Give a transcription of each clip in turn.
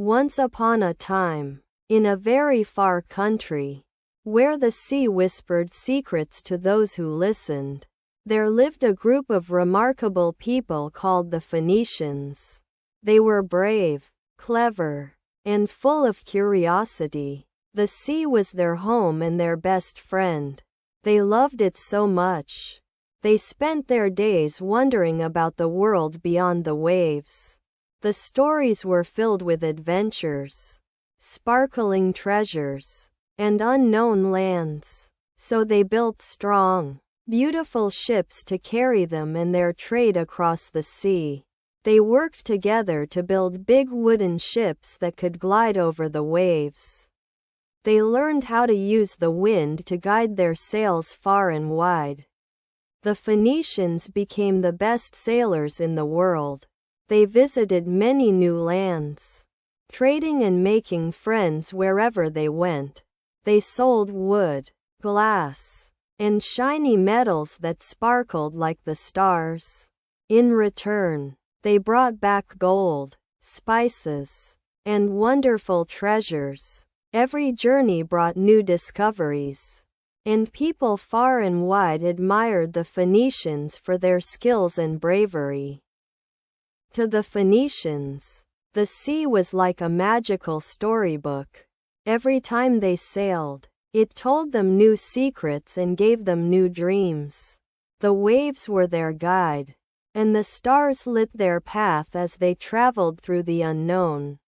Once upon a time, in a very far country, where the sea whispered secrets to those who listened, there lived a group of remarkable people called the Phoenicians. They were brave, clever, and full of curiosity. The sea was their home and their best friend. They loved it so much. They spent their days wondering about the world beyond the waves. The stories were filled with adventures, sparkling treasures, and unknown lands. So they built strong, beautiful ships to carry them and their trade across the sea. They worked together to build big wooden ships that could glide over the waves. They learned how to use the wind to guide their sails far and wide. The Phoenicians became the best sailors in the world. They visited many new lands, trading and making friends wherever they went. They sold wood, glass, and shiny metals that sparkled like the stars. In return, they brought back gold, spices, and wonderful treasures. Every journey brought new discoveries, and people far and wide admired the Phoenicians for their skills and bravery. To the Phoenicians, the sea was like a magical storybook. Every time they sailed, it told them new secrets and gave them new dreams. The waves were their guide, and the stars lit their path as they traveled through the unknown.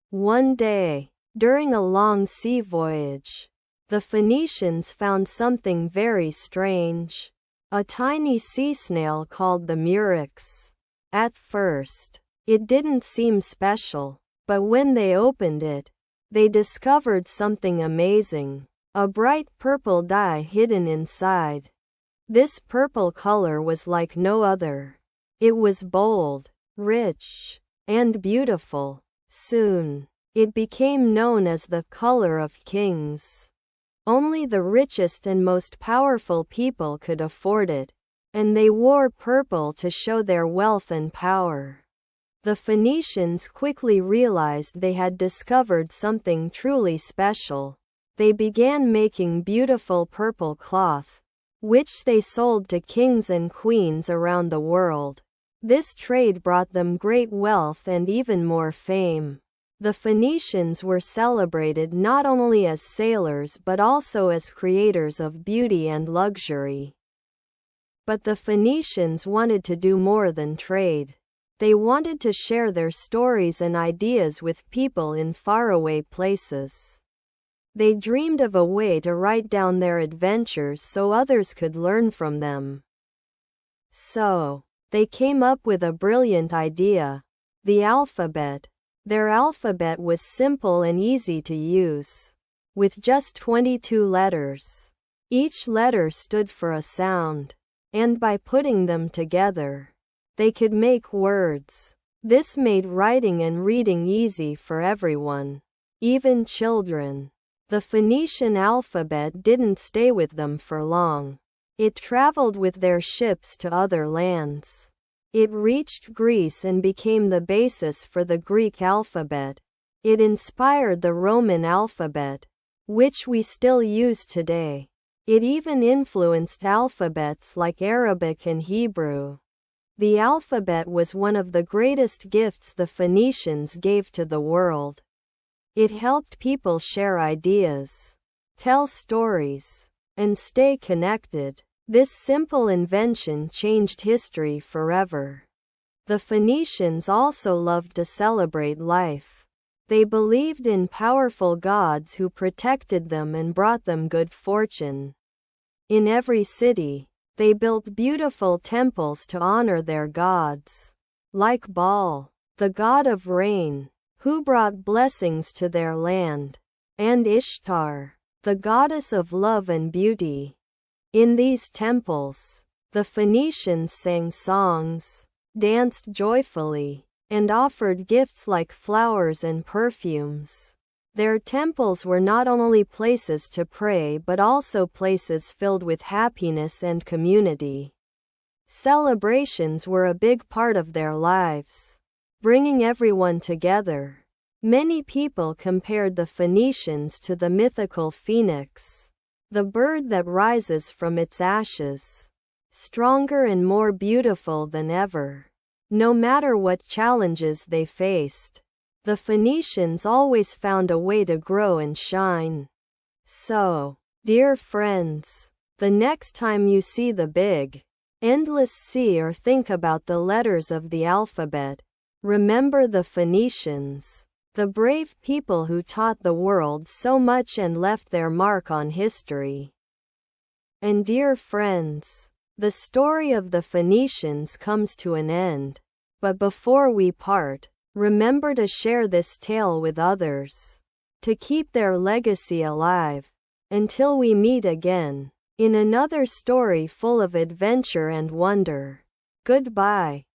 One day, during a long sea voyage, the Phoenicians found something very strange. A tiny sea snail called the murex. At first, it didn't seem special, but when they opened it, they discovered something amazing, a bright purple dye hidden inside. This purple color was like no other. It was bold, rich, and beautiful. Soon, it became known as the color of kings. Only the richest and most powerful people could afford it, and they wore purple to show their wealth and power. The Phoenicians quickly realized they had discovered something truly special. They began making beautiful purple cloth, which they sold to kings and queens around the world. This trade brought them great wealth and even more fame. The Phoenicians were celebrated not only as sailors but also as creators of beauty and luxury. But the Phoenicians wanted to do more than trade. They wanted to share their stories and ideas with people in faraway places. They dreamed of a way to write down their adventures so others could learn from them. So, they came up with a brilliant idea: the alphabet. Their alphabet was simple and easy to use, with just 22 letters. Each letter stood for a sound, and by putting them together, they could make words. This made writing and reading easy for everyone, even children. The Phoenician alphabet didn't stay with them for long. It traveled with their ships to other lands. It reached Greece and became the basis for the Greek alphabet. It inspired the Roman alphabet, which we still use today. It even influenced alphabets like Arabic and Hebrew. The alphabet was one of the greatest gifts the Phoenicians gave to the world. It helped people share ideas, tell stories, and stay connected. This simple invention changed history forever. The Phoenicians also loved to celebrate life. They believed in powerful gods who protected them and brought them good fortune. In every city, they built beautiful temples to honor their gods, like Baal, the god of rain, who brought blessings to their land, and Ishtar, the goddess of love and beauty. In these temples, the Phoenicians sang songs, danced joyfully, and offered gifts like flowers and perfumes. Their temples were not only places to pray but also places filled with happiness and community. Celebrations were a big part of their lives, bringing everyone together. Many people compared the Phoenicians to the mythical phoenix, the bird that rises from its ashes, stronger and more beautiful than ever. No matter what challenges they faced, the Phoenicians always found a way to grow and shine. So, dear friends, the next time you see the big, endless sea or think about the letters of the alphabet, remember the Phoenicians, the brave people who taught the world so much and left their mark on history. And dear friends, the story of the Phoenicians comes to an end. But before we part, remember to share this tale with others, to keep their legacy alive. Until we meet again, in another story full of adventure and wonder. Goodbye.